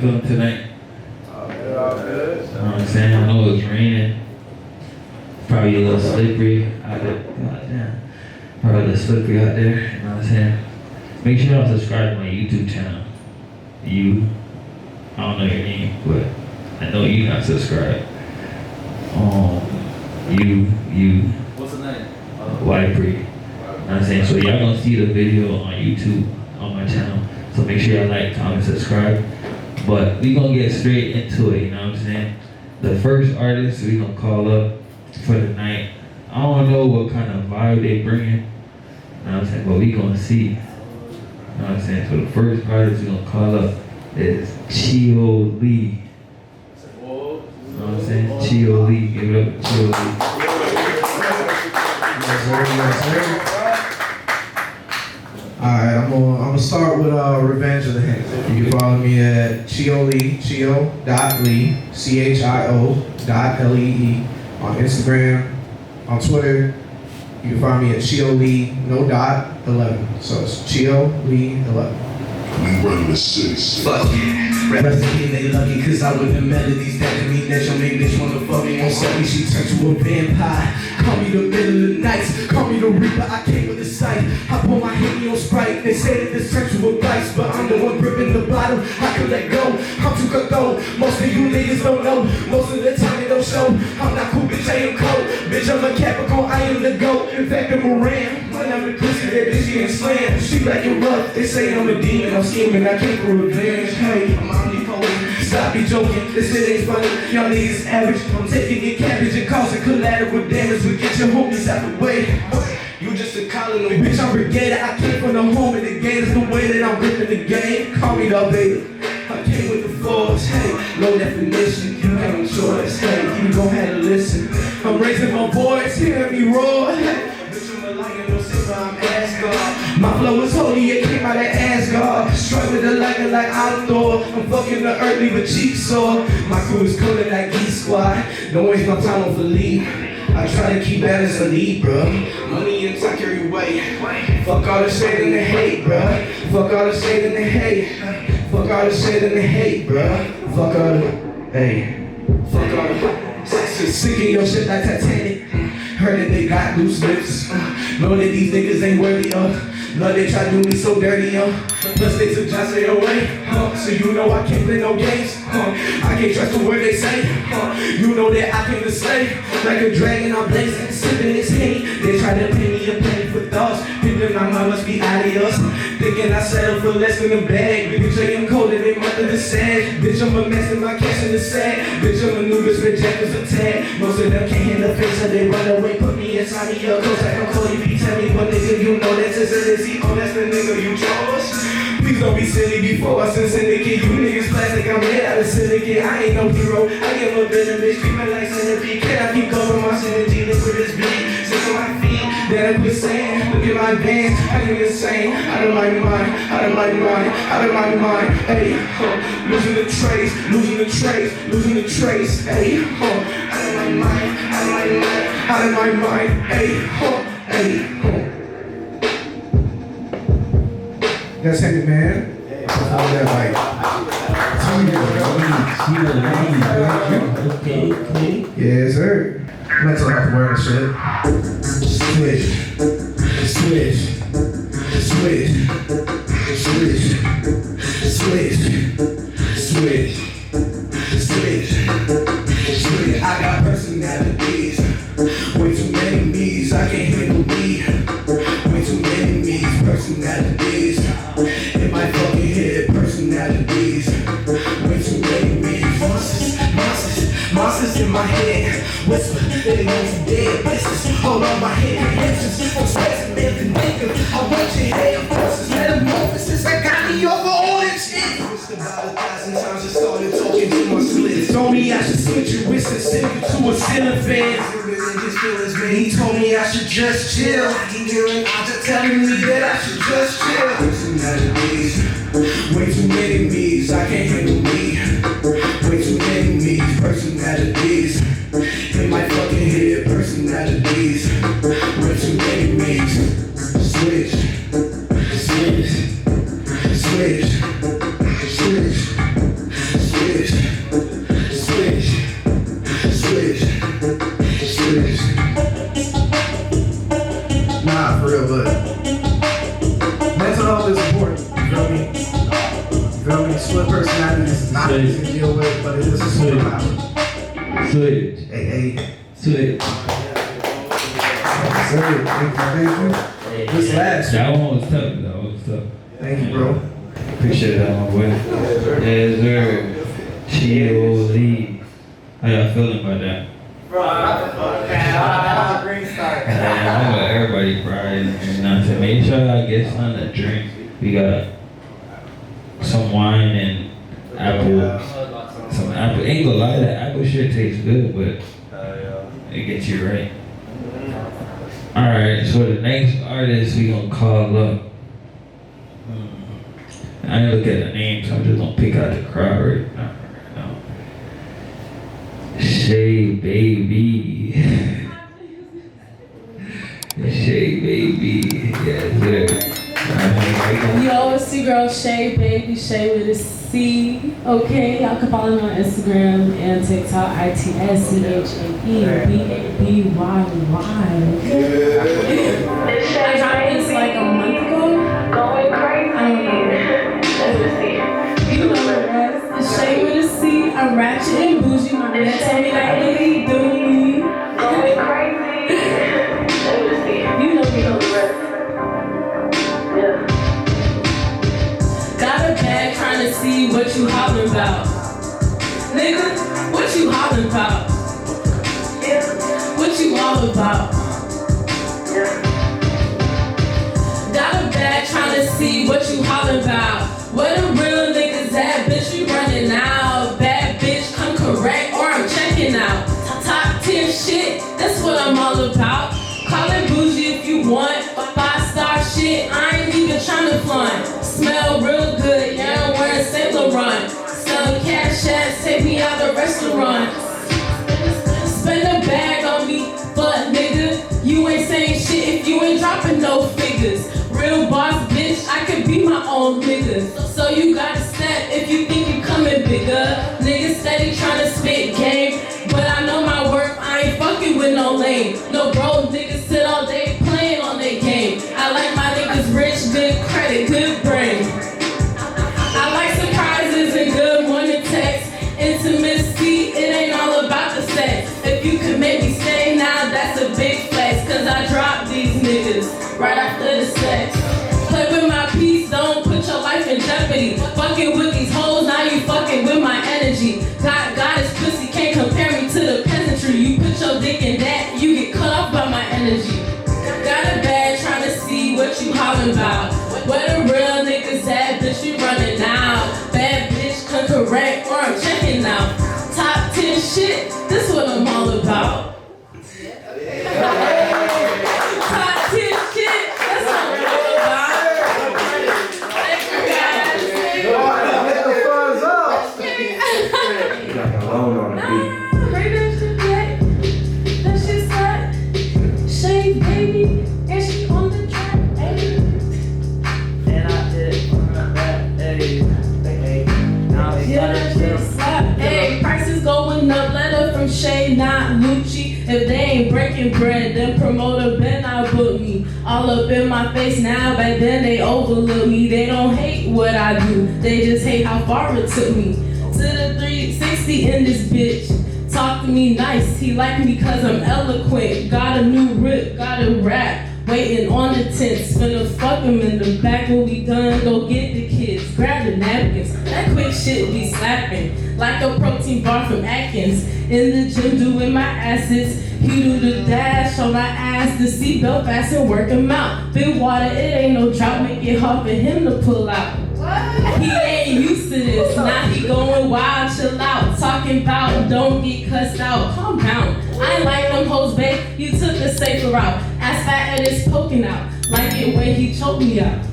feeling tonight? All good. You know what I'm saying? I know it's raining. Probably a little slippery out there. God damn. Probably a little slippery out there. You know what I'm saying? Make sure y'all subscribe to my YouTube channel. I don't know your name, but I know you not subscribed. What's the name? White Pree. You know what I'm saying? So y'all gonna see the video on YouTube on my channel. So make sure y'all like, comment, subscribe. But we gonna get straight into it, you know what I'm saying? The first artist we gonna call up for the night. I don't know what kind of vibe they bringing, you know what I'm saying? But we gonna see. You know what I'm saying? So the first artist we gonna call up is Chio Lee. You know what I'm saying? Chio Lee. Give it up to Chio Lee. Alright, I'm gonna start with Revenge of the Hen. You can follow me at Chio Lee, Chio.Lee, CHIO.LEE on Instagram, on Twitter. You can find me at Chio Lee, no dot, 11. So it's Chio Lee 11. We run the city. Fuck yeah. Rest in peace, they lucky cause I with the melodies that can mean that your make bitch wanna fuck me. Won't suck me, she turned to a vampire. Call me the middle of the night, call me the reaper, I came with the sight. I pour my Henny on Sprite, they say that this turned to a vice, but I'm the one gripping the bottom, I can let go. I'm too cutthroat, most of you niggas don't know. Most of the time they don't show. I'm not cool, bitch, I am cold. Bitch, I'm a Capricorn, I am the GOAT. In fact, I'm a ram. When I'm the pussy, that bitch getting slammed. She like it rough, they say I'm a demon, I'm scheming, I came for revenge. Hey, I'm omnipotent. Stop be joking, this shit ain't funny. Y'all niggas average. I'm taking your cabbage and causing collateral damage. But get your homies out the way. You just a colony, bitch. I'm brigaded. I came from the home of the gators. The way that I'm ripping the game. Call me the baby. I came with the force. Hey, low definition. You got no choice. Hey, you gon' have to listen. I'm raising my voice, hear me roar. Hey, bitch, I'm a lion, no silver, I'm Asgard. My flow is holy, it came out of Asgard. Struck with the lightning like I'm Thor. I'm fucking the earth, leave a cheek sore. My crew is coming like Geek Squad. Don't waste my time on Philippe. I try to keep balance a lead, bruh. Money and time carry weight. Fuck all the shade and the hate, bruh. Fuck all the shade and the hate. Fuck all the shade and the hate, bruh. Fuck all the, hey. Fuck all the, sinking your shit like Titanic. Heard that they got loose lips. Know that these niggas ain't worthy of. Love they try to do me so dirty, Plus they took Johnson away, so you know I can't play no games, I can't trust the word they say, you know that I came to slay. Like a dragon, I'm blazing, sipping this hate. They try to pay me a penny for thoughts. People my mind must be adios. Thinking I settle for less than a bag. Bitch, I am colder than mother the sand. Bitch, I'm a mess in my cash in the sand. Bitch, I'm a newest rejectors attack. Most of them can't handle face, so they run away. Put me inside of your coast like I'm Cody B. Tell me what nigga you know that's a oh, that's the nigga you chose. Please don't be silly before I send syndicate. You niggas plastic, I'm made out of silicate. I ain't no hero, I give a bit of bitch. Creeping like centipede. Can I keep going my synergy? Look where this bleed. Sit on my feet, then I quit saying. Look at my advance, I get insane. Out of my mind, out of my mind, out of my mind. Hey, losing the trace, losing the trace, losing the trace. Hey, out of my mind, out of my mind, out of my mind. Hey, hey, That's Henry, man. Yes, sir. Mental health awareness shit. Switch. Switch. Switch. Switch. Switch. Switch. Switch. Switch. I got personalities. Way too many me's. I can't handle me. Way too many me's. Personalities. In my fucking head, personalities. Way too many me's. Monsters in my head. Whisper, they know you dead. Bitches all on my head. Bitches, I'm specimen and nigga. I want your head. Forces, metamorphosis. I got me over all that shit. Wished about 1,000 times. I started talking to my splits. Told me I should switch your wrist and send you to a ceiling fan. His feelings, man. He told me I should just chill. I can hear an object telling me that I should just chill. Personalities, way too many me's. I can't handle me. Way too many me's. Personalities, in my fucking head. Personalities, way too many me's. Switch, switch, switch, switch, Nah, for real, but mental health is important. You feel me? You feel me? Split personality is not easy to deal with, but it is a superpower. Switch. Hey. Switch. Sir, thank you. This last. That one was tough. Thank you, bro. Appreciate that, my boy. Yes, sir. Chill-ly. How y'all feeling about that? Man, I'm gonna let everybody cry and nothing. Make sure y'all get something to drink. We got some wine and apple. Some apple. Ain't gonna lie, that apple shit tastes good, but it gets you right. Alright, so the next artist we gonna call up. I didn't look at the name, so I'm just gonna pick out the crowd right now. Shay Baby. Shay Baby. Yes, sir. Yo, it's your girl Shay Baby, Shay with a C. Okay, y'all can follow me on Instagram and TikTok, ITSCHAEBABYY. Okay? I dropped this like a month ago. Going crazy. You know the rest. It's Shay with a C. I'm ratchet and bougie. My man told me that really do me. Going crazy. You know the rest. Yeah. Got a bag trying to see what you hollering about. Nigga, what you hollering about? Yeah. What you all about? Yeah. Got a bag trying to see what you hollering about. Where the real niggas at? Bitch, we running out. Bad bitch, come correct or I'm checking out. Top 10 shit, that's what I'm all about. Call it bougie if you want. 5-star shit, I ain't even tryna flaunt. Smell real good, yeah, I'm wearing Saint Laurent. Selling cash ass, take me out the restaurant. Spend a bag on me, but nigga, you ain't saying shit if you ain't dropping no figures. Real boss bitch, I could be my own nigga. So you gotta step if you think you coming bigger. Niggas steady tryna spit game, but I know my work, I ain't fucking with no lame. No bro, niggas sit all day playing on their game. I like my niggas rich, good credit, good brain. I like surprises and good morning texts. Intimacy, it ain't all about the sex. If you could make me stay now, that's a big flex. Cause I drop these niggas right after the sex. Play with my peace, don't put your life in jeopardy. Fucking with these hoes, now you fucking with my energy. Goddess pussy can't compare me to the peasantry. You put your dick in that, you get cut off by my energy. Got a bag trying to see what you hollering about. Where the real niggas at, bitch, we running out. Bad bitch, come correct or I'm checking out. Top 10 shit, this what I'm all about. Top 10 shit, that's what I'm all about. Thank you guys. Let the funds up. Bring that shit back. That shit's hot. Shay Baby, and she on the track, baby. And I did that, hey. Now they Yeah, got that it. shit slap. Hey, prices going up. Letter from Shay, not Lucci. If they ain't breaking bread, then promoter better not book me. All up in my face now, back then they overlook me. They don't hate what I do, they just hate how far it took me. To the 360 in this bitch. Talk to me nice, he like me cause I'm eloquent. Got a new rip, got a rap. Waiting on the tents, finna fuck him in the back when we done. Go get the kids, grab the napkins. That quick shit be slapping like a protein bar from Atkins. In the gym doing my acids, he do the dash on my ass. The seatbelt fast and work him out. Big water, it ain't no drought, make it hard for him to pull out. He ain't used to this, now he going wild, chill out. Talking about don't get cussed out, calm down. I ain't like them hoes, babe, you took the safer route. Ass fat and it's poking out, like it when he choked me out.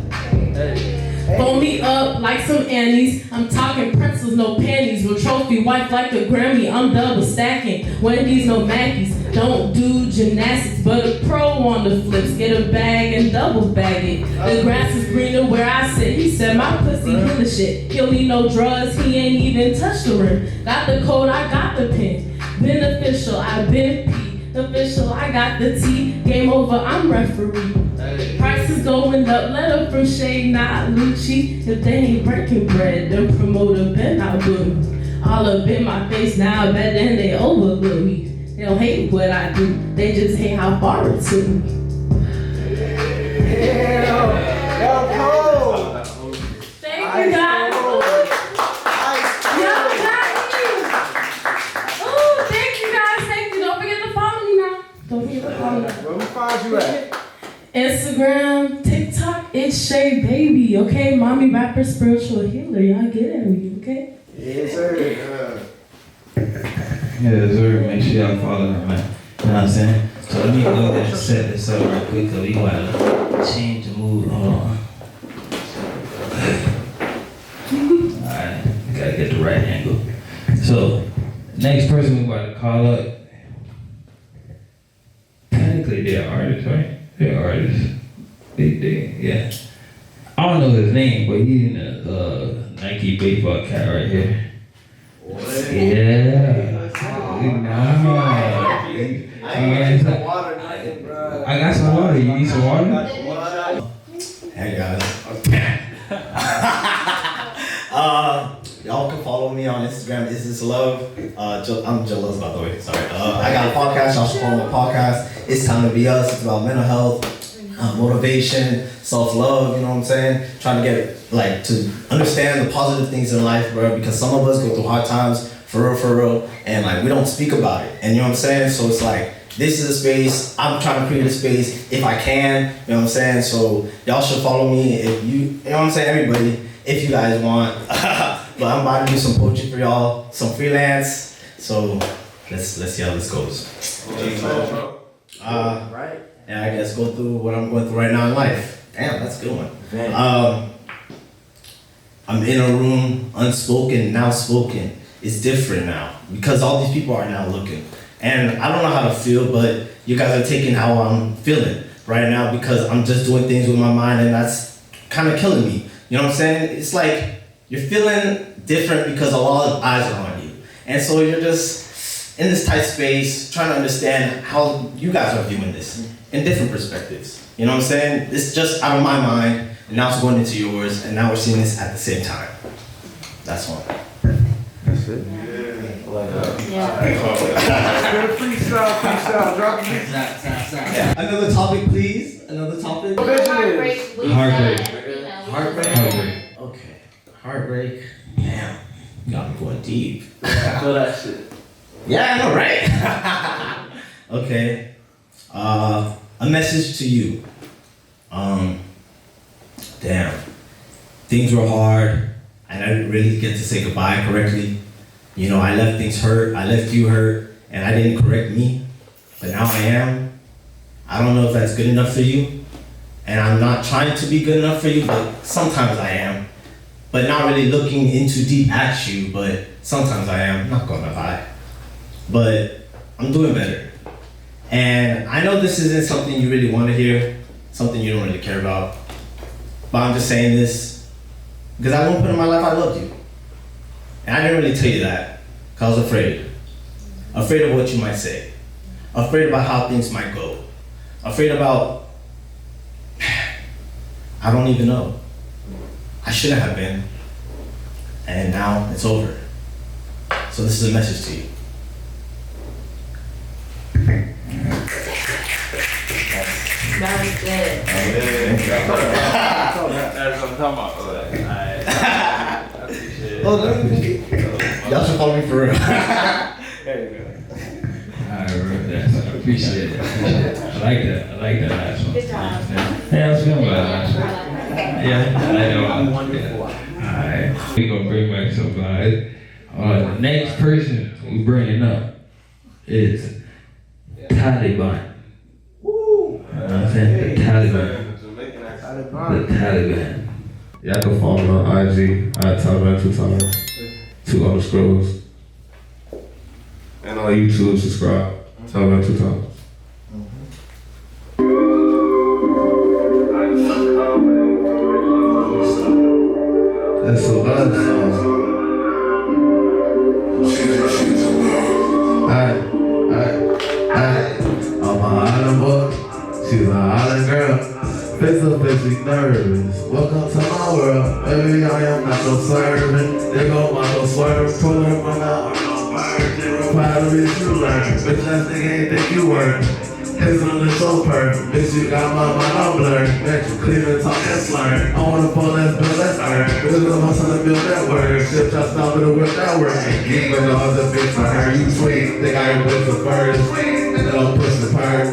Fold me up like some Annies. I'm talking pretzels, no panties. With trophy wife like a Grammy, I'm double stacking. Wendy's, no Mackies. Don't do gymnastics, but a pro on the flips. Get a bag and double bag it. The grass is greener where I sit. He said my pussy hella shit. He'll need no drugs, he ain't even touched the rim. Got the code, I got the pin. Beneficial, I been P. Official, I got the T. Game over, I'm referee. up, let them from shade, not Lucci. If they ain't breaking bread, them promoter been out with me. All up in my face now, bet then they overlook me. They don't hate what I do, they just hate how far it took me. Thank you guys. Y'all got me. Oh, thank you guys. Thank you. Don't forget to follow me now. Don't forget to follow me. Where we find you at? Instagram, TikTok, it's Shay Baby. Okay, mommy rapper, spiritual healer. Y'all get at me, okay? Yes, sir. Yeah, sir. Make sure y'all follow her, man. You know what I'm saying? So let me go ahead and set this up real quick because we gotta change the mood. Hold on. Alright, gotta get the right angle. So, next person we about to call up, technically they're artists, right? They're artists. Yeah. I don't know his name, but he's in the Nike baseball cap right here. Yeah. I got some water. You need some water? Hey guys. Y'all can follow me on Instagram. Is this love? I'm jealous, by the way. Sorry. I got a podcast. Y'all should follow my podcast. It's time to be us. It's about mental health, motivation, self-love. You know what I'm saying? Trying to get to understand the positive things in life, bro. Because some of us go through hard times, for real, and we don't speak about it. And you know what I'm saying? So it's this is a space. I'm trying to create a space if I can. You know what I'm saying? So y'all should follow me if you know what I'm saying. Everybody, if you guys want. But I'm about to do some poetry for y'all, some freelance. So let's see how this goes. Right. And I guess go through what I'm going through right now in life. Damn, that's a good one. I'm in a room, unspoken, now spoken. It's different now because all these people are now looking. And I don't know how to feel, but you guys are taking how I'm feeling right now because I'm just doing things with my mind and that's kind of killing me. You know what I'm saying? It's you're feeling different because a lot of eyes are on you. And so you're just in this tight space trying to understand how you guys are viewing this in different perspectives. You know what I'm saying? It's just out of my mind and now it's going into yours and now we're seeing this at the same time. That's all. That's it. Freestyle, drop it. Another topic, please. Another topic. Heartbreak. Okay. Heartbreak. Damn. You got me going deep. Feel that shit. Yeah, I know, right? Okay. A message to you. Damn. Things were hard, and I didn't really get to say goodbye correctly. You know, I left things hurt, I left you hurt, and I didn't correct me. But now I am. I don't know if that's good enough for you. And I'm not trying to be good enough for you, but sometimes I am. But not really looking in too deep at you, but sometimes I am, not gonna lie. But I'm doing better. And I know this isn't something you really want to hear, something you don't really care about. But I'm just saying this because at one point in my life I loved you. And I didn't really tell you that because I was afraid. Afraid of what you might say. Afraid about how things might go. Afraid about, I don't even know. I shouldn't have been. And now it's over. So this is a message to you. That was good. That's what I'm talking about. I appreciate it. Y'all should follow me for real. There you go. Alright, bro. I appreciate it. I like that. I like that last one. Good job. Yeah, I was feeling about that last one. Yeah, I like that one. Wonderful. Alright, we gonna bring back some guys. The next person we bringing up is Taliban. You know what I'm saying? The Taliban. The Taliban. Y'all can follow me on IG. Taliban 2 times. 2 underscores. And on YouTube, subscribe. Taliban 2 times. That's a love song. I'm an island boy. She's an island girl. Face to face, be nervous. Welcome to my world. Baby, I am not no servant. They go Michael swerve. Pull up on out. Proud of it, you learn. Bitch, that nigga ain't think you were. His on the so perfect. Bitch, you got my mind all blurred. Bitch, you clean and talk and slurred. I wanna pull that bill, that's earned. Bitch, I'm trying to build that word. Shit, try to stop it with that word. Ain't even the other bitch for her. You sweet. Think I ain't with the first. And don't push the perk.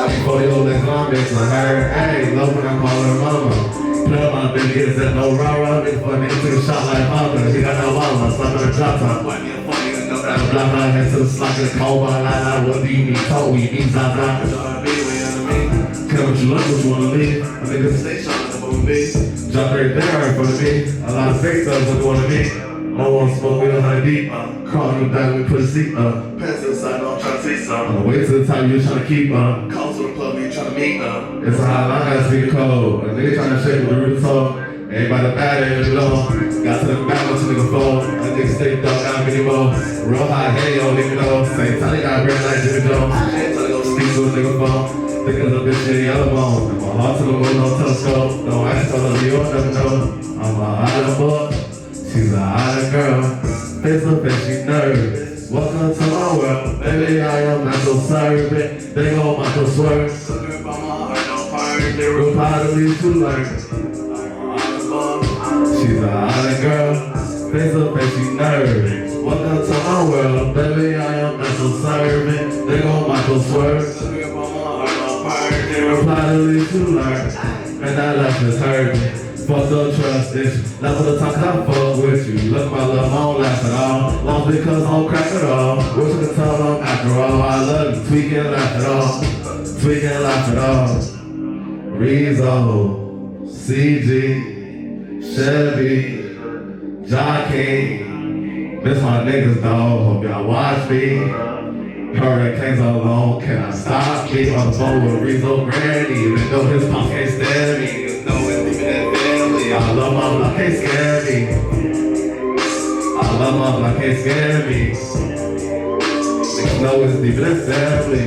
Before you let long bitch on her. Hey, love when I call her mama. Play on my bitch, get that no rah-rah. Nigga for nigga took a shot like Papa. He got no mama, slap on the drop top. Blah blah, head to the slot in the cold bar, la. What do you mean cold? You mean blah. Care what you love, what you wanna leave. A nigga stay shot up on me. Drop right there in front of me. A lot of fake stuff, what you wanna be. I don't wanna smoke with 100 deep. Crawl in the back, we put a seat up. Pass to the side, I'm trying to say something. On the way to the top, you trying to keep up. Call to the club, you trying to meet up. It's a hot line, I speak code. A nigga trying to shake with the root toe. Everybody bad in the low. Got to the back, what's in the phone. A nigga stay dog, got many more. Real high, hey, yo, leave me know. Same time, they got red like Jimmy Jones. Ain't trying to go speak to a nigga phone. Thinking of a bitch in the yellow bone. And my heart to the moon, no telescope. Don't ask her, you'll never know. I'm a island boy. She's an island girl. Face to face, she nervous. Welcome to my world. Baby, I am not so servant. They go Michael swerve. Sucker by my heart, no pirate. They real proud of me to learn. She's an island girl. Face to face, she nervous. Welcome to my world. Baby, I am not so servant. They go Michael swerve. Sucker by my heart, no pirate. They real proud of me to learn. And that left is hurting. Fuck the trust bitch. Left for the talk, I fuck with you. Look, my love, I don't laugh at all. Long because I don't crack at all. Wish I could tell them after all. I love you. Tweak and laugh at all. Tweak and laugh at all. Rizzo, CG, Chevy, Jockey. Miss my niggas, dog. Hope y'all watch me. Hurricanes alone, can I stop me? On the phone with Rizzo Granny. Even though his pop can't stand me. Niggas know it's even that family. I love my block, can't scare me. I love my block, can't scare me. Niggas know it's deep in that family.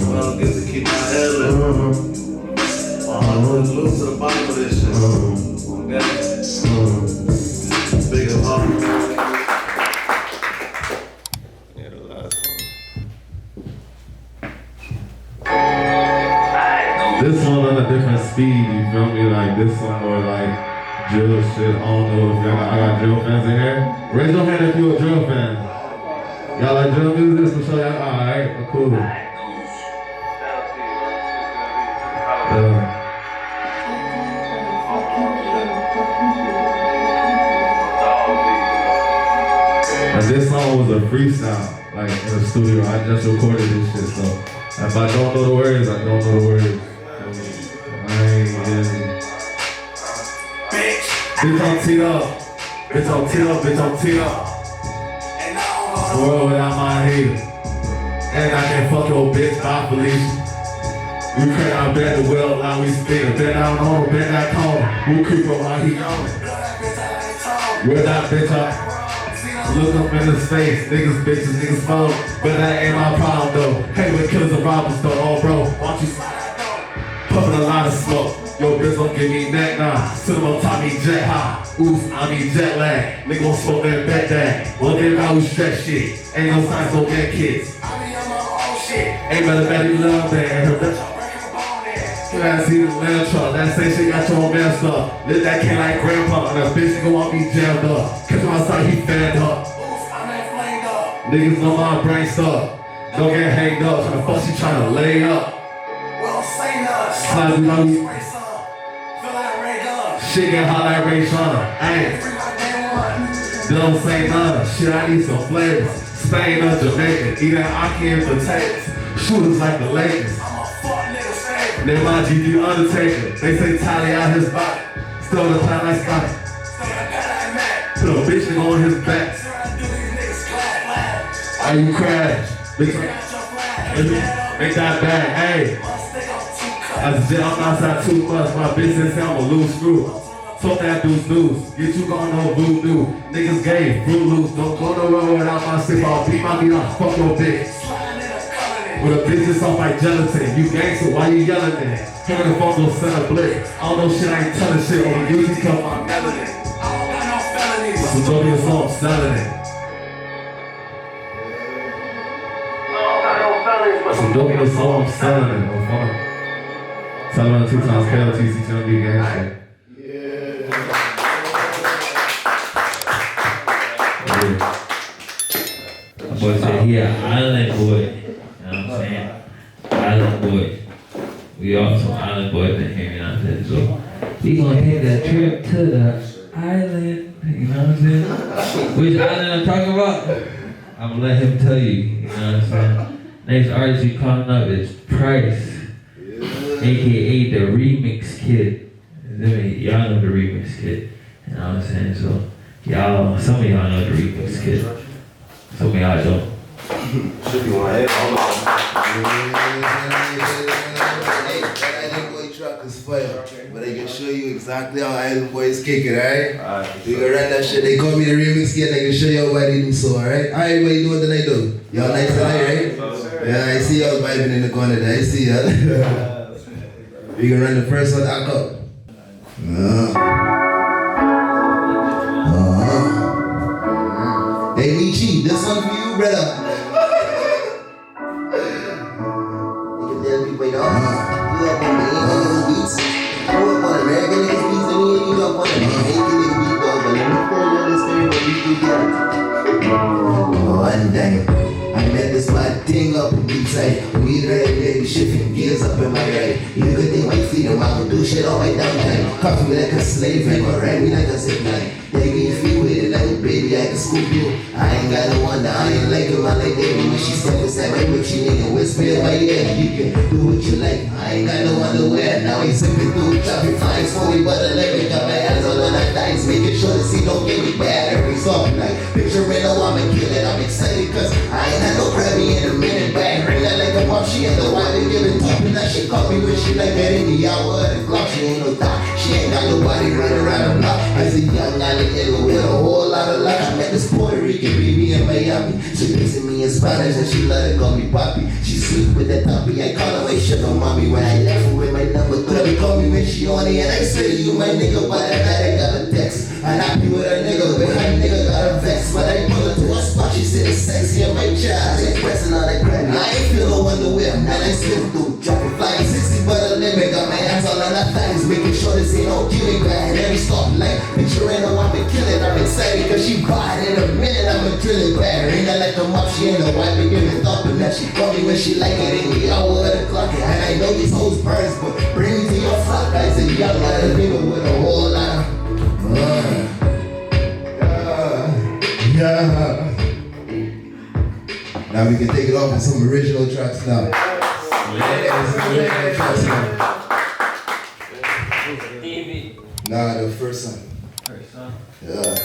Well, get to keep my head lit. I'm gonna lose to the bottom of this shit. Big up, yeah, the last one. This one on a different speed, you feel me? Like this one or like drill shit. I don't know if I got drill fans in here. Raise your hand if you're a drill fan. Y'all like drill music? So show y'all. Alright, cool. And this song was a freestyle, like in the studio. I just recorded this shit, so if I don't know the words, I don't know the words. I ain't Bitch on tee up, bitch on tee up, bitch on tee up. World without my hater. And I can't fuck your bitch, I believe. We crack out back the well, now we spin. Bet out on him, bet that corner. We creep up while he on it. Where that bitch up? Look up in his face, niggas, bitches, niggas phone. But that ain't my problem though. Hey, with killers and robbers though, oh bro, watch you puffin' a lot of smoke. Yo, bitch don't give me neck nah. Sit him on top, me jet high. Oof, I mean jet lag. Nigga gon' smoke that bet that. One day I was stretch shit. Ain't no signs, no dead kids. I be on my own shit. Ain't better bet he love that. I see the lamb truck, that same shit got your own man stuff. Lit that can like grandpa, and that bitch nigga want me jammed up. Catch him outside, he fanned up. Niggas know my brain stuck. Don't get hanged up, tryna fuck, she tryna lay up. Well, say nothing. Slide me on you. Shit get hot like Ray Shauna. Ayy. They don't say nothing. Shit, I need some flavors. Spain or Jamaica, eating Aki and potatoes. Shooters like the Lakers. They my GD Undertaker. They say Tally out his body. Still the time like Scotty. Put a bitch nigga on his back. Are you crash? Bitch, make that bad, hey. I just I'm outside too much. My bitch says I'm a loose screw. Talk that dude's news. Get you gone no voodoo. Niggas gay, fruit loose. Don't go nowhere without my sip. I'll beat my beat up. Fuck your bitch. With a bitch that's off like gelatin. You gangster, why you yelling at? Him in the phone go send a blitz. I don't know shit, I ain't telling shit. Over you, he come my melanin. I don't got no felonies. So go get a song, selling it. So go get a song, I'm selling it. No fun. Tell them 2 times KLTC, tell me gang shit. My boy said he an island boy. You know what I'm saying? Island boy. We all some island boys in here, you know what I'm saying? So we gonna take that trip to the island, you know what I'm saying? Which island I'm talking about? I'm gonna let him tell you, you know what I'm saying? Next artist we calling up is Price, aka the Remix Kid. Y'all know the Remix Kid, you know what I'm saying? So y'all, some of y'all know the Remix Kid. Some of y'all don't. Should be one. Hey, hold on. Hey, that Island Boy truck is fire. But I can show you exactly how Island Boys kick it, alright? Alright. You can run that shit. They call me the remix kid. I can show you how they do so, alright? Alright, what you doing tonight though? Y'all nice tonight, right? Yeah, I see y'all vibing in the corner there. I see y'all. You can run the first one, act up. Hey, Michi, this one for you, brother. You can tell people, you up on the niggas beats. You up on American niggas beats, and you up on the Jamaican niggas beats, dog. But let me tell you this thing, what you do that. One day, I met this bad thing up in B-side. We ready, baby, shifting gears up in my ride. You could think my freedom, I would do shit all my downtime. Coffee me like a slave, and ride me like a zip line. They be free with it like baby, I can scoop you. I ain't got no wonder, I ain't like him, I like that. When she step inside my whip, she nigga whisper in my ear. You can do what you like, I ain't got no underwear. Now he's zipping through traffic fines for me, but I let me got my hands all on the dice. Making sure the scene don't get me bad every song. Like, picturing how I'ma kill it, I'm excited cause I ain't had no Grammy in a minute. Bang, ring that like a pop, she ain't the one that giving top. And that shit caught me when she like that in the hour of the clock. She ain't no top, she ain't got nobody running around the block. I say young, I look at with a whole lot of luck. I met this Puerto Rican baby in Miami. She kissing me in Spanish and she love to call me papi. She sweet with that toppy, I call her my sugar mommy. When I left her with my number 3, call me when she on it. And I say to you my nigga, but that night I got a text. I'm happy with a nigga, but her nigga got a vex. But I pull her to a spot, she said it's sexy and my child is pressing on that crack. I ain't feel no underwear, man, I slip through. Dropping flying 60 but a limit. Got my hands all on her thighs, making sure this ain't no killing guy. And every stop like picturing her, I'm killing. I'm excited cause she bought in a minute, I'm a drilling bad. Ain't that like a mop, she ain't a wife, but giving thought. But now she call me when she like it in the hour of the clock. And I know these hoes birds, but bring me to your flock. I say young like a nigga with a whole lot of yeah. Now we can take it off with some original tracks now. Nah, the first song. Yeah.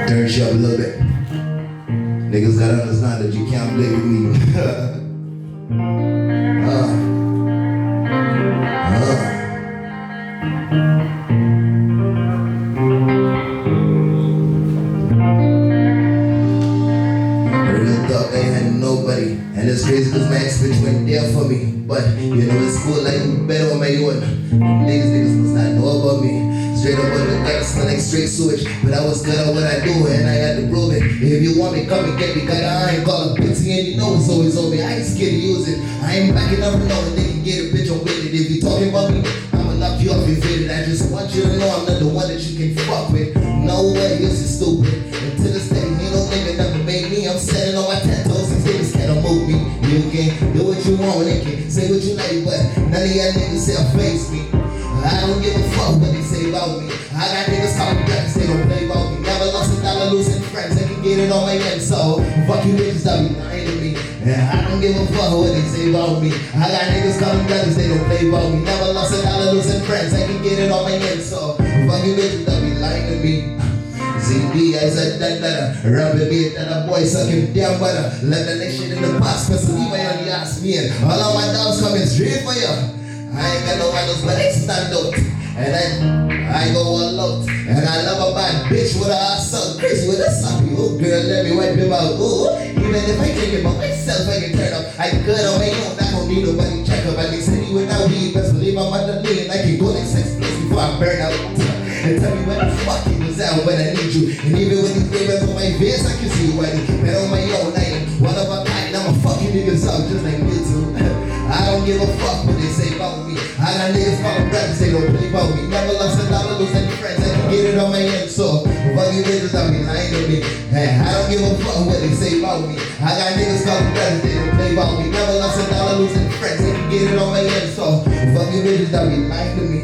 Turn shit up a little bit. Niggas gotta understand that you can't play with me. Real talk, I ain't had nobody. And it's crazy cause my ex-bitch went there for me. But you know it's cool, like better on my own. Niggas must not know about me. Straight up on the dirt, smell like straight sewage. But I was good at what I do and I had to prove it. If you want me, come and get me, cause I ain't call a bitch and you know it's always on me. I ain't scared to use it. I ain't backing up no and they can get a bitch on with it. If you talking about me, I'ma knock you off your faded. I just want you to know I'm not the one that you can fuck with. No way, this is stupid. And to this day, ain't no nigga never made me. I'm standing on my 10 toes, these niggas can't move me. You can do what you want, they can say what you like, but none of y'all niggas say face me. I don't give a fuck what they say about me. I got niggas calling guns, they don't play about me. Never lost a dollar, losing friends, they can get it on my end. So fuck you niggas that be lying to me. Yeah, I don't give a fuck what they say about me. I got niggas calling guns, they don't play about me. Never lost a dollar, losing friends, they can get it on my end. So fuck you niggas that be lying to me. ZD, I said that rapping beat that a boy sucking damn butter. Let the next shit in the past, cause leave my on the ass me and all of my dogs coming straight for you. I ain't got no idols, but I stand out. And I go all out. And I love a bad bitch with a ass so crazy with a sloppy. Oh girl, let me wipe him out. Ooh, even if I drink it by myself, I can turn up. I could on my own, I don't need nobody check up. At least anyway without weed, best believe I'm on the lean. I can go like 6 plus before I burn out. And tell me when the fuck he was out when I need you. And even with these papers on my face, I can see you whitey. But on my own, I am one of a kind. I'm a fucking niggas out just like me too. I don't give a fuck what they say about me. I got niggas calling rappers, they don't play about me. Never lost a dollar, lose any friends. I can get it on my end, so fuck you niggas out be lying to me. Hey, I don't give a fuck what they say about me. I got niggas calling rappers, they don't play about me. Never lost a dollar, lose any friends. I can get it on my end, so fuck you niggas out be lying to me.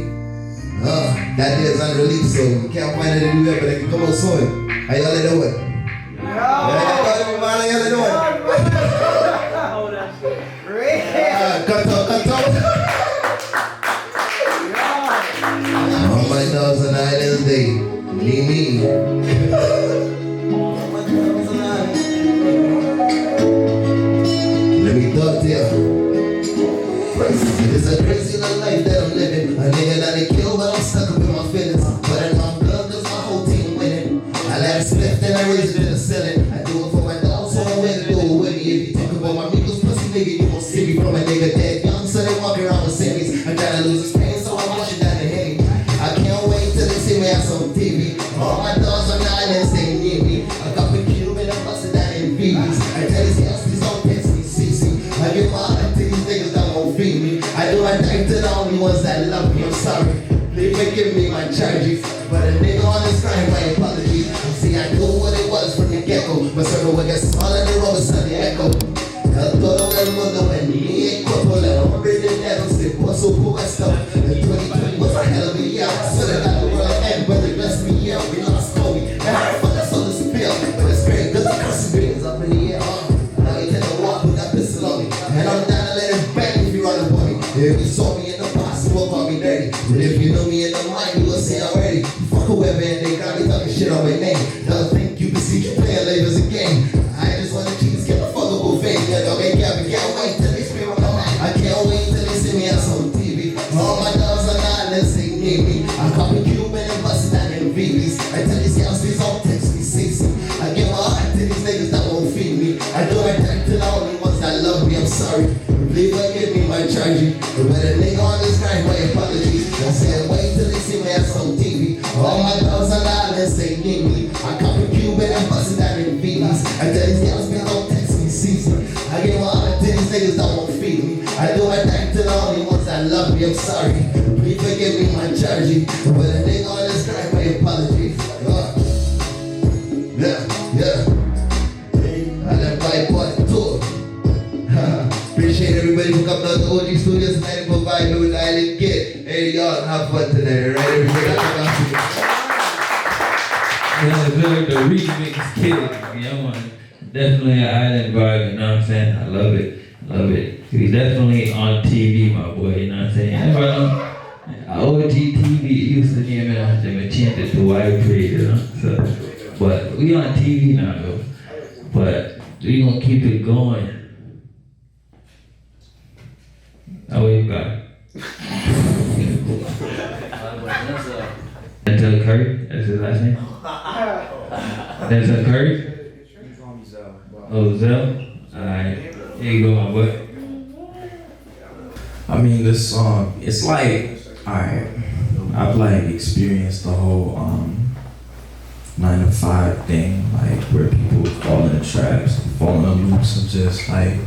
That day is unreleased, so you can't find it anywhere, but it can come out soon. How y'all doing? How y'all doing? Cut up. All my dogs on the island, they leave me. Let me talk to you. It's a crazy little life that I'm living. A nigga that they kill, but I'm stuck up in my feelings. But I know I'm good cause my whole team winning. I let it split, then I raise it in the ceiling. I do it for my dogs, so I'm ready to do it with me. If you think about my amigos, pussy nigga, you gon' see me from a nigga dead young, so they walk around with semis. I'm trying to lose his pain, so I'm watching down the henny. I can't wait till they see me on some TV. All my dogs on the islands, they need me. I got the Cuban and busted down in BBs. I tell these girls, please don't text me, CC. I give my heart to these niggas that won't feed me. I do my thing to the only ones that love me, I'm sorry. Please forgive me my charges. But a nigga on this crime, my apologies. See, I knew what it was from the get-go. But circle will get smaller than rubber, so the echo. El todo el mundo en mi cuerpo, el hombre de negro se puso puesto. El 2020 was a hell of a year. So that got the world end, but they blessed me, yeah. We lost Kobe, and how the fuck I saw this spill. But it's great, cause the curse is up in the air. Now you tend to walk with that pistol on me. And I'm down to let it bang if you run up on me. If you saw me in the past, you will call me dirty. But if you know me in the mind, you will say already. Fuck whoever and they got me talking shit on my name. Don't think you can see you playing late as a game. I just wanna cheese, get the fuckable face. Yeah, dog, I can't wait till they scream on my mind. I can't wait till they see me on some TV. All my dogs are not unless they need me. I copy Cuban and busted down in VBs. I tell these girls, please don't text me, CC. I give my heart to these niggas that won't feed me. I do my time to the only ones that love me, I'm sorry. Please forgive me my charging. But a nigga on this grind, my apologies. I said wait till they see me on some TV. All my dogs are not unless they need me. I copy Cuban and busted down in VBs. I tell these girls, please don't text me, CC. I give my heart to these niggas that won't feed me. I do my time to the only ones that love me, I'm sorry. Please forgive me my charging. But a nigga on this grind, my apologies. Yeah. I left my part tour. Appreciate everybody who come down to OG Studios tonight and provide me with the island kid. Hey y'all, have fun tonight, alright? Everybody, Yeah, the remix kid. Yeah, man. Definitely an island vibe, you know what I'm saying? I love it. He's definitely on TV, my boy, you know what I'm saying? Everybody know, OG TV used to name it, they changed it to Pree, you know? So, but we on TV now, though. But we gonna keep it going. How you got? Denzel Curry, that's his last name? Denzel Curry? Oh, Zell? Alright, here you go, my boy. I mean, this song, it's like, alright, I've like experienced the whole 9 to 5 thing, like where people fall in the traps, fall in the loops of just like,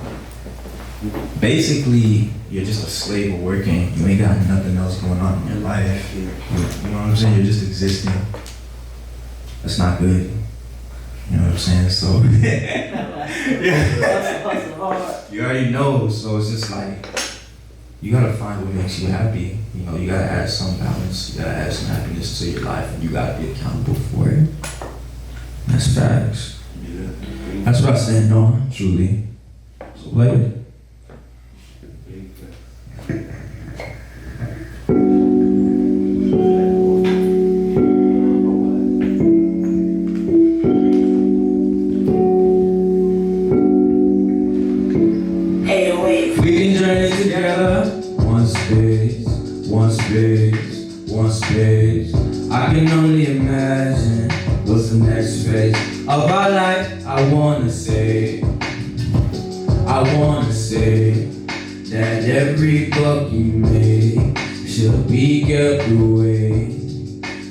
basically, you're just a slave of working. You ain't got nothing else going on in your life. You know what I'm saying? You're just existing. That's not good. You know what I'm saying? So, you already know. So it's just like, you gotta find what makes you happy. You know, you gotta add some balance. You gotta add some happiness to your life, and you gotta be accountable for it. That's facts. That's what I stand on, truly. So play it. say that every buck you make should be kept away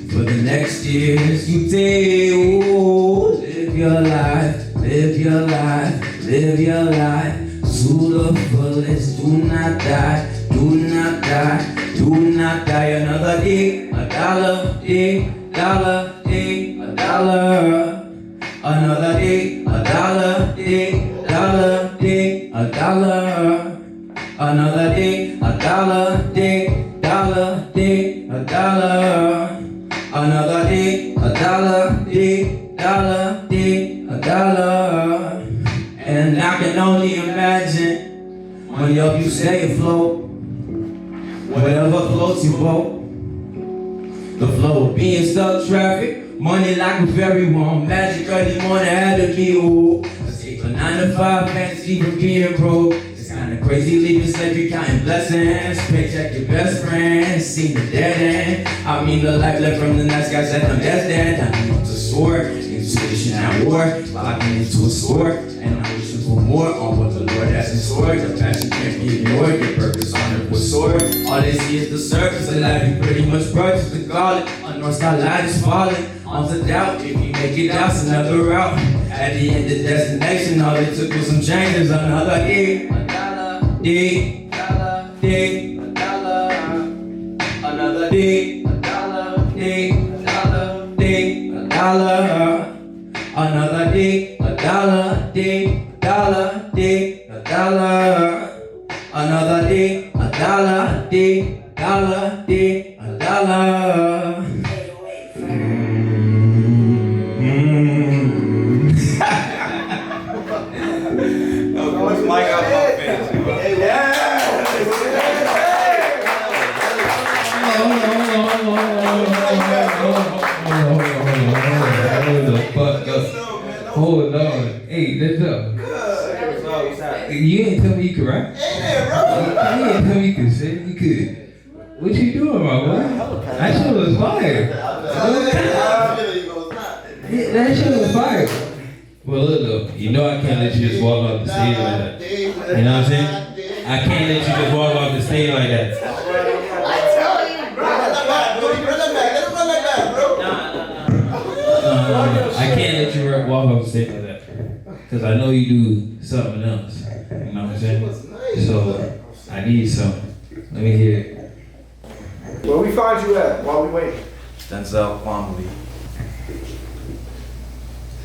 for the next years you take. Ooh, live your life, live your life, live your life to the fullest. Do not die, do not die, do not die. Another day, a dollar, dollar, a dollar. Another day, a dollar, dollar, a dollar. Another day, a dollar, dollar, a dollar. Another day, a dollar, dollar, a dollar. And I can only imagine when you stay afloat, whatever floats your boat. The flow of being stuck traffic, money like a ferry, one magic early morning had to be, ooh. Escape a 9 to 5 fantasy from being broke. It's kinda crazy leaving slavery, counting blessings. Paycheck your best friend, see the dead end. I mean the life left from the nice guys that I'm dead. I need to soar, intuition at war, locking into a sport. And I'm wishing for more on what the Lord has in store. The passion can't be ignored, your purpose on it was sword. All they see is the surface of life, you pretty much brushed the garlic. A North Star light is falling, on to doubt. If you make it out, it's another route. At the end of destination, all it took was some changes. Another day, a dollar, dollar, a dollar. Another day, a dollar, dollar, a dollar. Another day, a dollar, dollar, a dollar. Another day, a dollar, dollar, a dollar. What's Mike out my face? Hold on. Hey, let's up. You ain't tell me you could rap? Yeah, bro. You ain't tell me you could sing. You could. What you doing, my boy? That shit was fire. Yeah, that shit was fire. Well, look, you know I can't let you just walk off the stage like that. You know what I'm saying? I can't let you just walk off the stage like that. I can't let you walk off the stage like that. Because I know you do something else. You know what I'm saying? So, I need something. Let me hear it. Where we find you at while we wait? Denzel Quamley.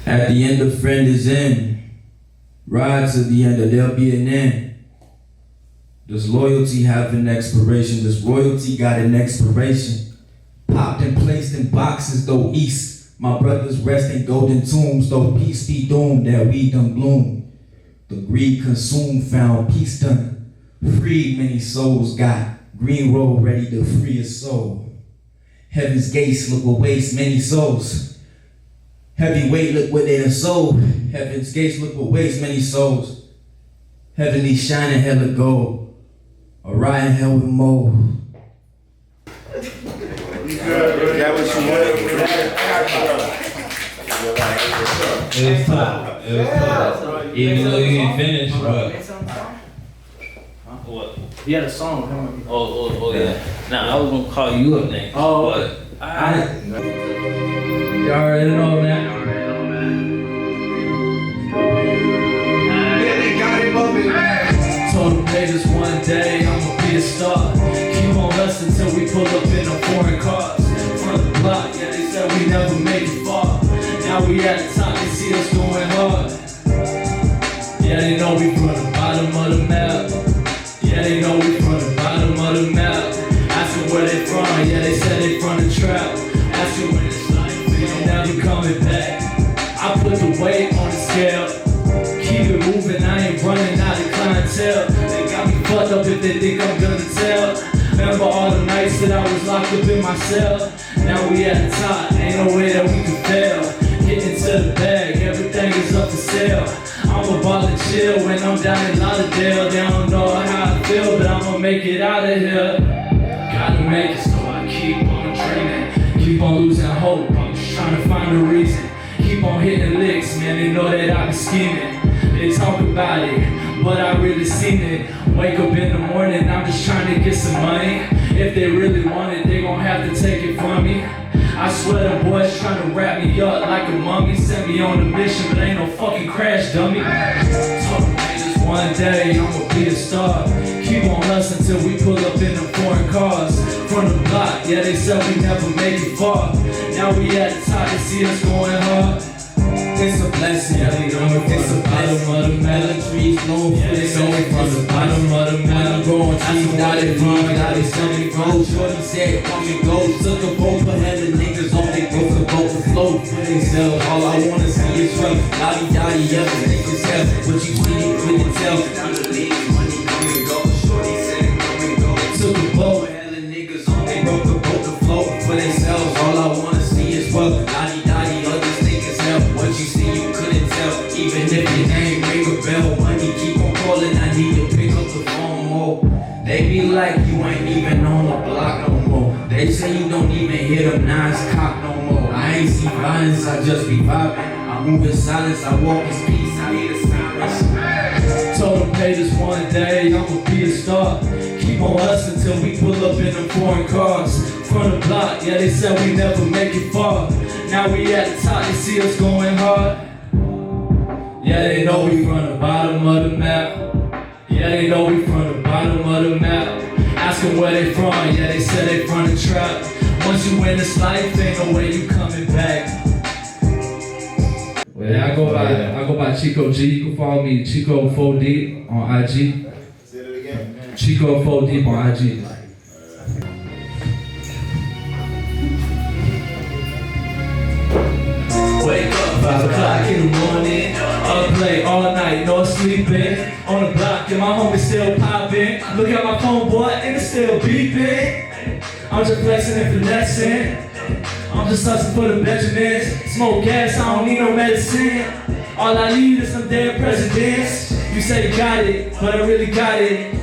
At the end, the friend is in. Ride to the end, or there'll be an end. Does loyalty have an expiration? Does royalty got an expiration? Popped and placed in boxes, though east. My brothers rest in golden tombs, though peace be doomed, that we done bloom. The greed consumed, found peace done. Freed, many souls got. Green road ready to free a soul. Heaven's gates look what waste many souls. Heavy weight, look what they done sold. Heaven's gates, look what waste many souls. Heavenly shining, hella gold. Orion, hell with mold. That was some It was tough. It was tough. Even though you didn't finish, but. What? He had a song. Oh, yeah. Nah, I was gonna call you up next. Oh, but you already know, man. Told them niggas one day I'ma be a star. Keep on hustling till we pull up in a foreign cars. Front the block, yeah, they said we never make it far. Now we at the top, they see us going hard. Yeah, they know we from the bottom of the map. Yeah, they know we from the bottom of the map. Ask them where they from, yeah, they said they from the trap. Ask them when it's like, we ain't never coming back. I put the weight on the scale. Keep it moving, I ain't running out of clientele. They got me fucked up if they think I'm gonna tell. Remember all the nights that I was locked up in my cell. Now we at the top, ain't no way that we can fail. Getting to the bag, everything is up for sale. I'm about to chill when I'm down in Lauderdale. They don't know how I feel, but I'ma make it out of here. Gotta make it, so I keep on dreaming. Keep on losing hope, I'm just trying to find a reason. keep on hitting licks, man. They know that I be scheming. They talk about it, but I really seen it. Wake up in the morning, I'm just trying to get some money. If they really want it, they gon' have to take it from me. I swear the boys trying to wrap me up like a mummy. Sent me on a mission, but ain't no fucking crash dummy. Told them just one day I'ma be a star. Keep on hustling till we pull up in them foreign cars. From the block, yeah, they said we never make it far. Now we at the top, they see us going hard. It's a blessing, yeah, they know it's a blessing. Bottom of the melon trees, no fish, going from the bottom of the melon. Growing trees, now they run, now they selling gold. Shorty said, come and go. Took a boat for hella niggas on they boats, a boat to float for themselves. All I wanna see is truck, lottie dottie, yeah, the niggas have what you see, you couldn't tell. I'm the league, money come and go. Shorty said, come and go. Took a boat for hella niggas on they broke the boat to float for themselves. All I wanna see is wealth, lottie dottie, others niggas have what you see, you couldn't tell. Even if your name ring a bell, money keep on calling, I need to pick up the phone more. They be like, you ain't even on the block no more. They say you don't even hear them nines cock no more. I ain't see violence, I just be vibing. I move in silence, I walk in peace, I hear the sirens. Told them, pay this one day, I'ma be a star. Keep on hustling till we pull up in them foreign cars. From the block, yeah, they said we never make it far. Now we at the top, they see us going hard. Yeah, they know we from the bottom of the map. Yeah, they know we from the bottom of the map. Ask them where they from, yeah, they said they from the trap. Once you win this life, ain't no way you coming back. Well, I go by Chico G. You can follow me, Chico 4D on IG. Say it again. Chico 4D on IG. Wake up 5 o'clock in the morning, up late all night, no sleeping. On the block, and my homie still popping. Look at my phone, boy, and it's still beeping. I'm just flexing and finessing. I'm just hustling for the Benjamins. Smoke gas, I don't need no medicine. All I need is some dead presidents. You say you got it, but I really got it.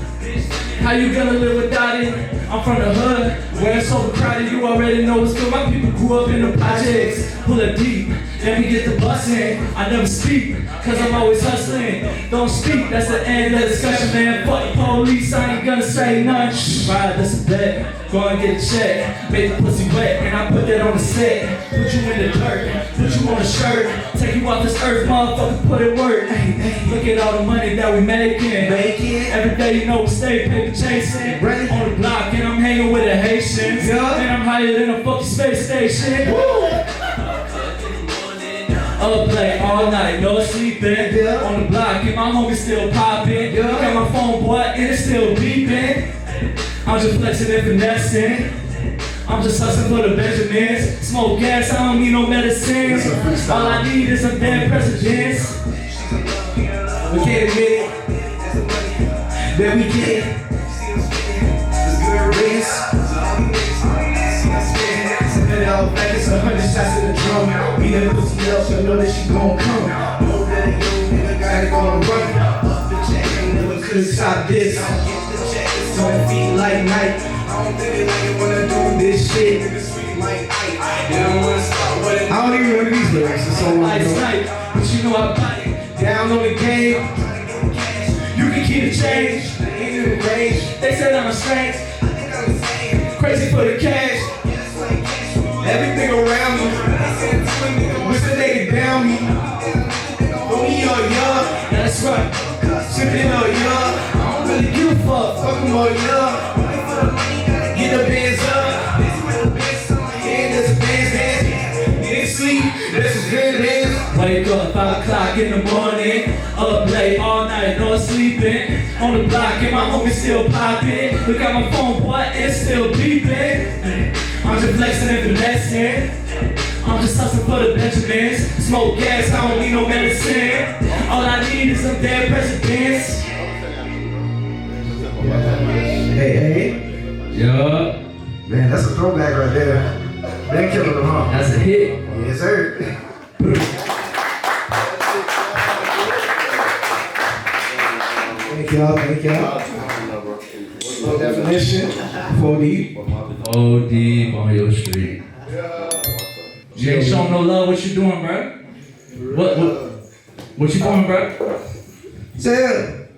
How you gonna live without it? I'm from the hood, where it's overcrowded, you already know what's good. My people grew up in the projects, pull it deep, then we get the bussin'. I never speak, cause I'm always hustling. Don't speak, that's the end of the discussion, man. Fuck the police, I ain't gonna say nothing. Right, that's a bet, go and get a check. Make the pussy wet, and I put that on the set. Put you in the dirt, put you on a shirt. Take you off this earth, motherfucker, put it work. Look at all the money that we making. Every day you know we stay paper chasing. On the block, and I'm hanging with the Haitians. And I'm higher than a fucking space station. Up late all night, no sleeping. On the block, and my homie still popping. Look at my phone, boy, and it's still beeping. I'm just flexing and finessing. I'm just hustling for the Benjamins. Smoke gas, I don't need no medicine. All I need is some dead presidents. We can't admit it, that we get race. And all back, it's 100 shots in the drum. Beat that pussy up, so know that she gon' come. Know that nigga gotta go and run. Up the check, ain't never could stop this. Don't feel like night. I don't think they wanna do this shit. I don't even remember these lyrics. It's so long ago. But you know I bought it. Down on the game. You can keep the change. Ain't in the range. They said I'm a strange. Crazy for the cash. Everything around me. Wish that they could down me. But we all young. That's right. Sippin' all young. I don't really give a fuck. Fuck them all young. Get the bands up. And there's a bandstand. Didn't sleep. There's a good hands. Wake up 5 o'clock in the morning. Up late all night, no sleeping. On the block and my homie still popping. Look at my phone, boy, it's still beeping. I'm just flexing and finessing. I'm just hustling for the Benjamins. Smoke gas, I don't need no medicine. All I need is some dead presidents. Hey. Yeah. Man, that's a throwback right there. Been killing them, huh? That's a hit. Yes, sir. Thank y'all, thank y'all. No definition, 4D. Oh, deep on your street. You ain't showing no love, what you doing, bro? What you doing, bro? Sam,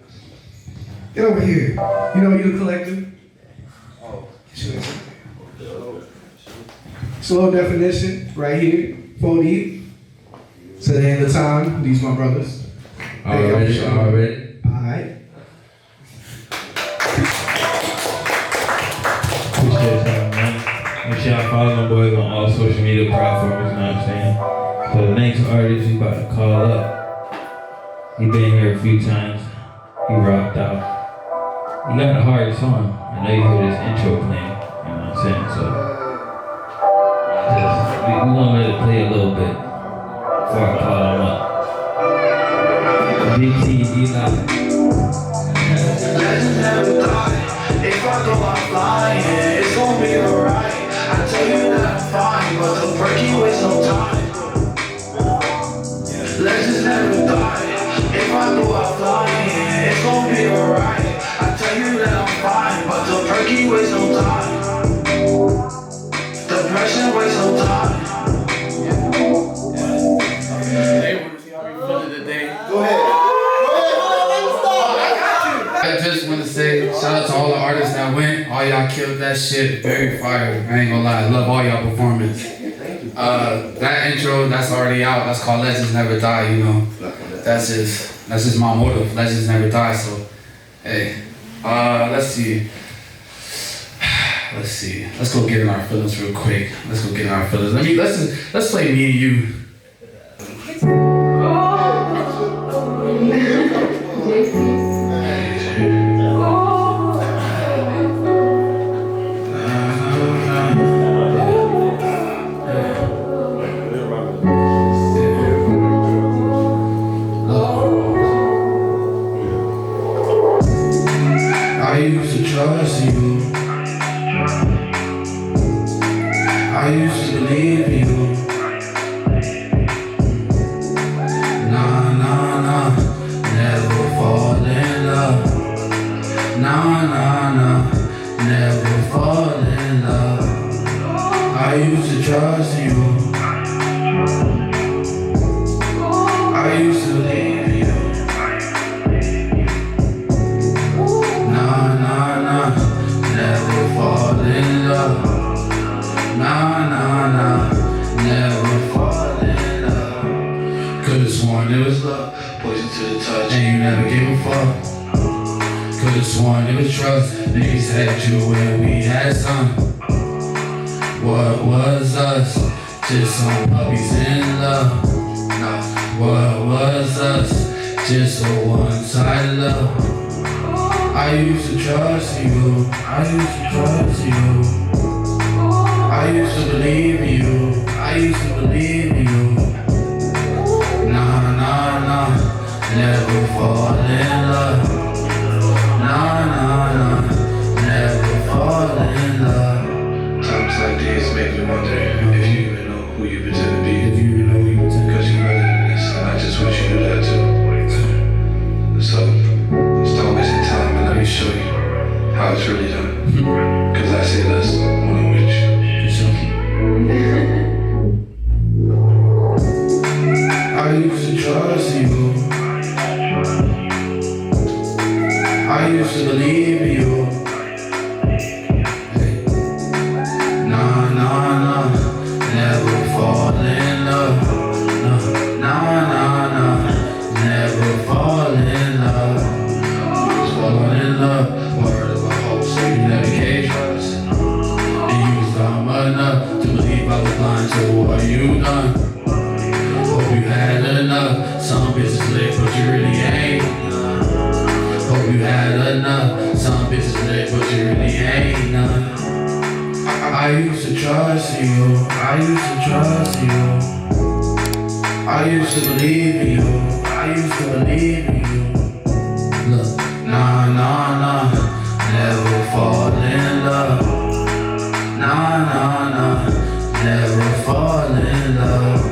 get over here. You know you the collective. Slow definition, right here, 4 deep. To the end of time, these my brothers. Already. Alright. Appreciate y'all, man. Make sure y'all follow my boys on all social media platforms, you know what I'm saying? So the next artist we about to call up, he been here a few times. He rocked out. He got a hard song. I know you hear this intro playing, you know what I'm saying? So we gonna let it play a little bit before I call him up. BT, Eli. If I go out flying, it's gonna be alright. I tell you that I'm fine, but the perky waste no time. Legends never die. If I go out flying, it's gonna be alright. I tell you that I'm fine, but the perky waste no time. Depression waste no time. Hey, wanna see how we feeling today? Go ahead. I just want to say shout out to all the artists that went. All y'all killed that shit. Very fire. I ain't gonna lie. I love all y'all performance. That intro, that's already out. That's called Legends Never Die, you know. That's just my motto. Legends never die. So, hey, let's see. Let's go get in our feelings real quick. Let's play Me and You. I used to trust you. I used to believe you. Nah, never fall in love. Nah, never fall in love. I used to trust you. I used to believe you. Nah, never fall in love. Nah, never fall in love. Could've sworn it was love, poison to the touch, and you never gave a fuck. Could've sworn it was trust, niggas had you when we had some. What was us? Just some puppies in love. Nah, what was us? Just a one-sided love. I used to trust you. I used to trust you. I used to believe you. I used to believe you. Nah, never fall in love. Nah, never fall in love. Times like these make me wonder if you even know who you pretend to be. If you even know you pretend. Cause you better than this, and I just wish you knew that too. So, stop wasting time and let me show you how it's really done. Cause I say less when I'm with you. I used to trust you. I used to believe you. Nah, never fall in love. Nah, never fall in love. Just fall in love. Word of a hope, so you never gave trust. And you was dumb enough to believe I was blind to what you done. Hope you had enough. Some bitches lit, but you really ain't. Hope you had enough. Some bitches lit, but you really ain't none. I used to trust you. I used to trust you. I used to believe in you. I used to believe in you. Look, nah, never fall in love. Nah, never fall in love.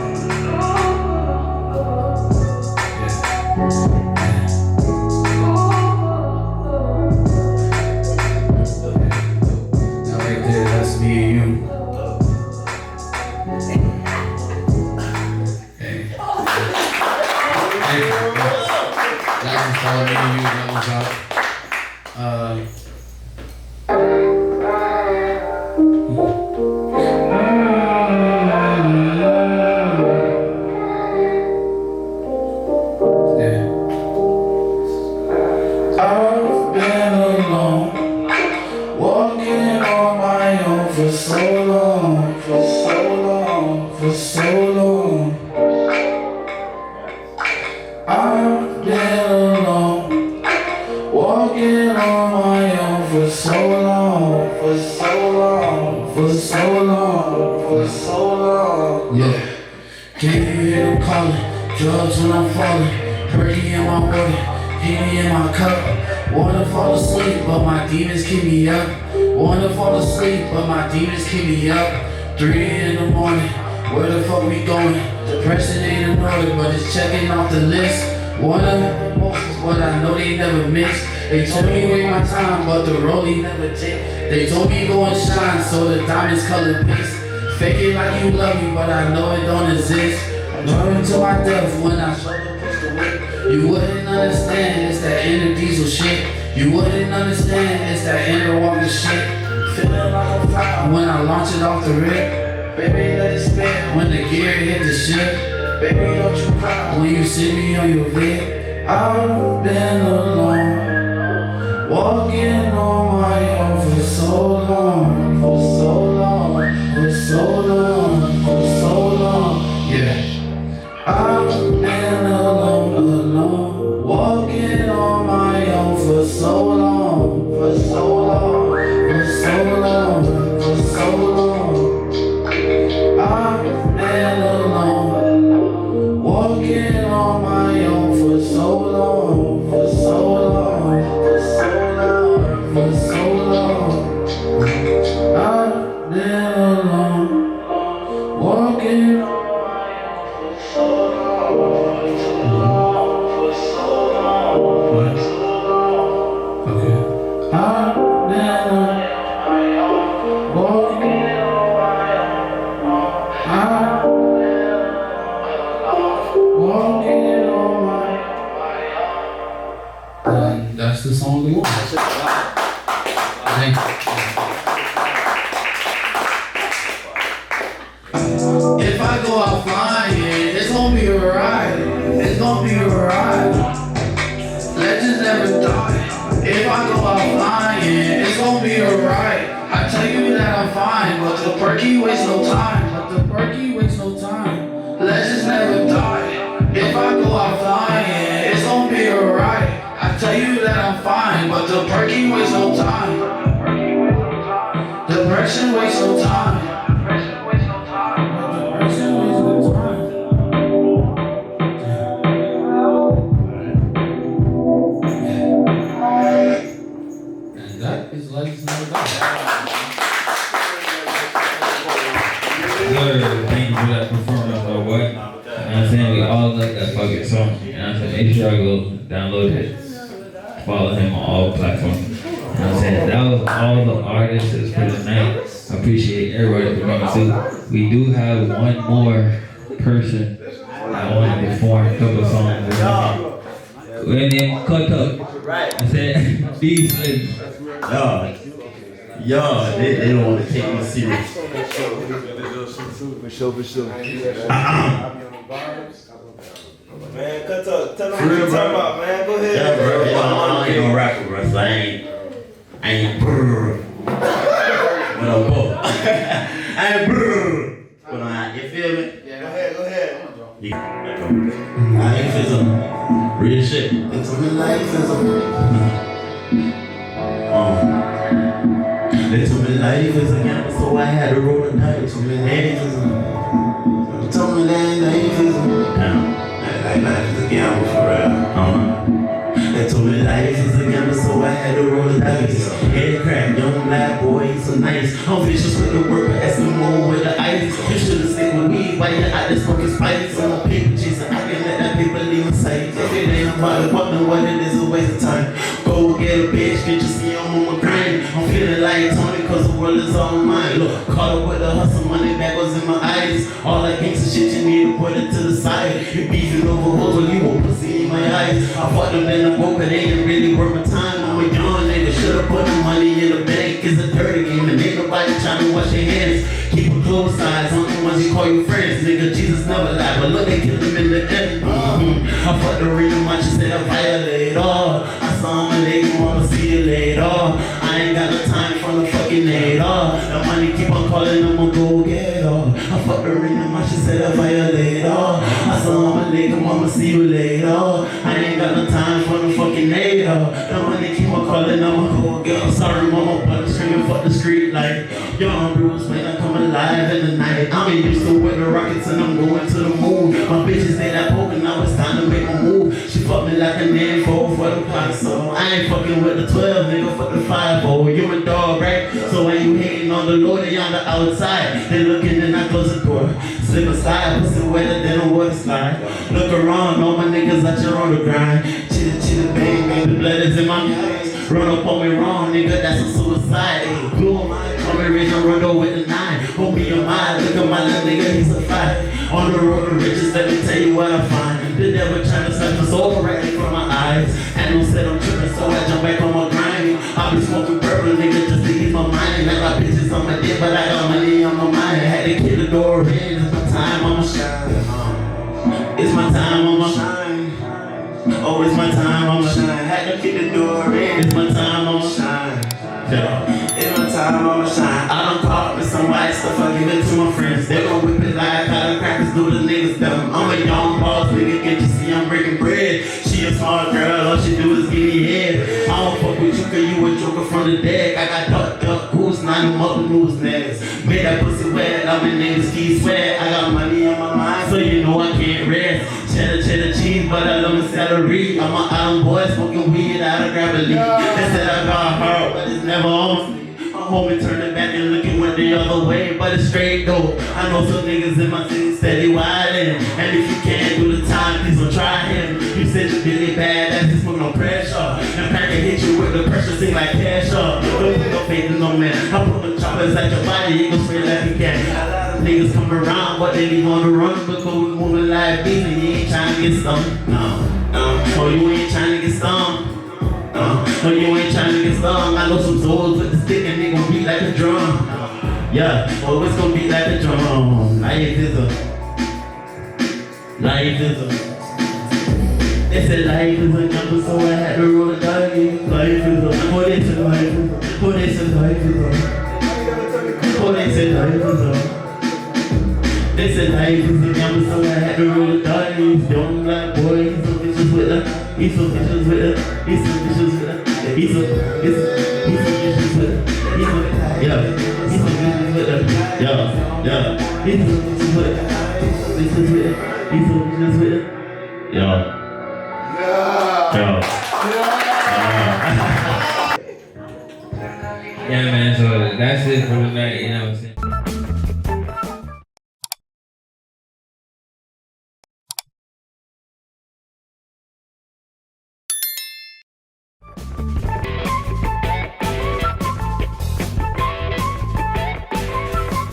Now right there, that's me and you. Hey. Follow me, you know what's up. I've been alone, walking on my own for so long, for so long, for so long. I've been alone, walking on my own for so long, for so long, for so long, for so long. Yeah, can you hear them calling? Drugs when I'm falling, Perky in my water, Henny in my cup. Wanna fall asleep, but my demons keep me up. Wanna fall asleep, but my demons keep me up. 3 in the morning, where the fuck we going? Depression ain't in order, but it's checking off the list. One of the emotions, but I know they never miss. They told me wait my time, but the rollie never tick. They told me go and shine, so the diamonds color piece. Fake it like you love me, but I know it don't exist. I'm driving to my death when I show the pistol whip. You wouldn't understand, it's that inner diesel shit. You wouldn't understand, it's that inner walking shit. Feeling like a fire when I launch it off the rip. Baby, let it spin when the gear hit the ship. Baby, don't you cry when you see me on your bed. I've been alone, walking on my own for so long, for so long, for so long, for so long. Yeah, I've been alone, walking on my own for so long, for so long, for so long, for so long. I've been alone, walking on my own for so long, for so long, for so long, for so long. I've been alone, walking on my own for so long, for so long, for so long. Okay. I've been alone, walking on my own. Walking on my own. That's the song we want. Thank you. If I go out flying, it's gonna be a ride. It's gonna be a ride. Legends never die. If I go out flying, it's gonna be a ride. I tell you that I'm fine, but the perky wastes no time. But the perky wastes no time. Legends never die. If I go out flying, it's gonna be a ride. I tell you that I'm fine, but the perky wastes no time. Depression wastes no time. Depression wastes no time. And that is Legends Never Die. Thank you for that performance, or what? You know what I'm saying? We all like that fucking song. You know what I'm saying? Make sure I go download it. Follow him on all platforms. You know what I'm saying? That was all the artists for the night. I appreciate everybody for coming through. We do have one more person that want to perform a couple of songs. We're named Cut Up. I said, these ladies. Yo, they don't want to take me serious. For sure. Man, cut up. Tell them what you talking about, man. Go ahead. Yeah, bro. I ain't no rapper, bro. So I ain't brrr. But I'm both. I ain't brrr. But you feel me? Yeah. Go ahead. Life is a real shit. It's a real life is a They told me life is a gamble, so I had to roll the dice. They told me life is a life is a gamble for real. They told me life is a gamble, so I had to roll the dice. Head crack, young black boy, he's so nice. I'm vicious with the work, but Eskimo with the ice. You should've stick with me while you're out there smoking spice. On my paper chasing, I can let that paper leave my sight. If it ain't about it, wondering what it is, a waste of time. Go get a bitch, get your see I'm on my grind. I'm feeling like Tony, cause the world is all mine. Look, caught up with the hustle, money back was in my eyes. All that gangsta shit you need to put it to the side. You beefing over hoes when you won't pussy in my eyes. I fought them in the boat, but they didn't really worth my time. I'm a young nigga, should've put the money in the bank. It's a dirty game, and ain't nobody trying to wash their hands. Keep a close eyes on the ones you call your friends. Nigga, Jesus never lied, but look, they killed him in the end. I fucked the ring of my shit, said I violate all. I saw him and they wanna see you later. I ain't got no time for the fucking later. The money keep on calling, I'ma go get her. I fucked the ring of my shit, said I violate all. I saw him and they come, I'ma see you later. I ain't got no time for the fucking later. The money keep on calling, I'ma go get her. Sorry, mama, but I'm screaming, fuck the street like young Bruce, man, I come alive in the night. I'm used to with the rockets and I'm going to the moon. My bitches they that poking, now it's time to make a move. She fuck me like a name for the pot, so I ain't fucking with the 12, nigga, fuck the 5-0. You a dog, right? So when you hating on the Lord, they on the outside. They looking and I close the door. Slip aside, pussy wetter than a water slide. Look around, all my niggas out here on the grind. Chitta, chitta, bang, bang, the blood is in my eyes. Run up on me wrong, nigga, that's a suicide. Hey, blue on mine, call me rich and run with the 9. Hold me in mind, look at my little nigga, he's a 5. On the road to riches, let me tell you what I find. The devil trying to snatch my soul right from my eyes. And no said I'm tripping, so I jump back on my grind. I be smoking purple, nigga, just to ease my mind. I got bitches on my dick, but I got money on my mind. Had to kill the door in, it's my time, I'ma shine. It's my time, I'ma shine. Oh, it's my time, I'ma shine. Had to kill the door in, it's my time, I'ma shine. It's my time, I'ma shine. I done caught me some white stuff, I give it to my friends. They gon' whip it like how the crackers do the niggas dumb. I'm a young boss, nigga, can't you see I'm breaking bread? She a smart girl, all she do is give me head. I don't fuck with you cause you a joker from the deck. I got duck, goose, 9 mother news niggas. Made that pussy wet, I'm in niggas ski sweat. I got money on my mind, so you know I can't rest. Cheddar cheese, but I love my celery. I'm an island boy, smoking weed out of gravity. They said I got heart, but it's never on me. My homie turning back and looking went the other way, but it's straight though. I know some niggas in my city steady wildin'. And if you can't do the time, please don't try him. You said you really bad, that's just smoking no pressure. And pack can hit you with the pressure, sing like cash up. Don't put no faith in no man. I put the choppers at your body, you gon' spray like you can. A lot of niggas come around, but they leave on the run. But go moving like bees and you ain't trying to get stung. No. Oh, you ain't trying to get stung. No, you ain't trying to get stung. I know some souls with the stick and they gon' beat like a drum. Yeah, oh, it's gon' beat like a drum. Life is a. They said life is a number, so I had to roll a dice. Life is a. Oh, they said life is a. Oh, they said life is a. Oh, they said life is a. They said life is a number, so I had to roll a dice. Young black boy, he's so vicious with her. He's so vicious with her. He's so vicious with her. He's so vicious with her. He's so vicious with her. Yeah. He's so vicious with her. He's so vicious with her. He's so vicious with her. Yeah. Yeah, man, so that's it for tonight, you know what I'm saying?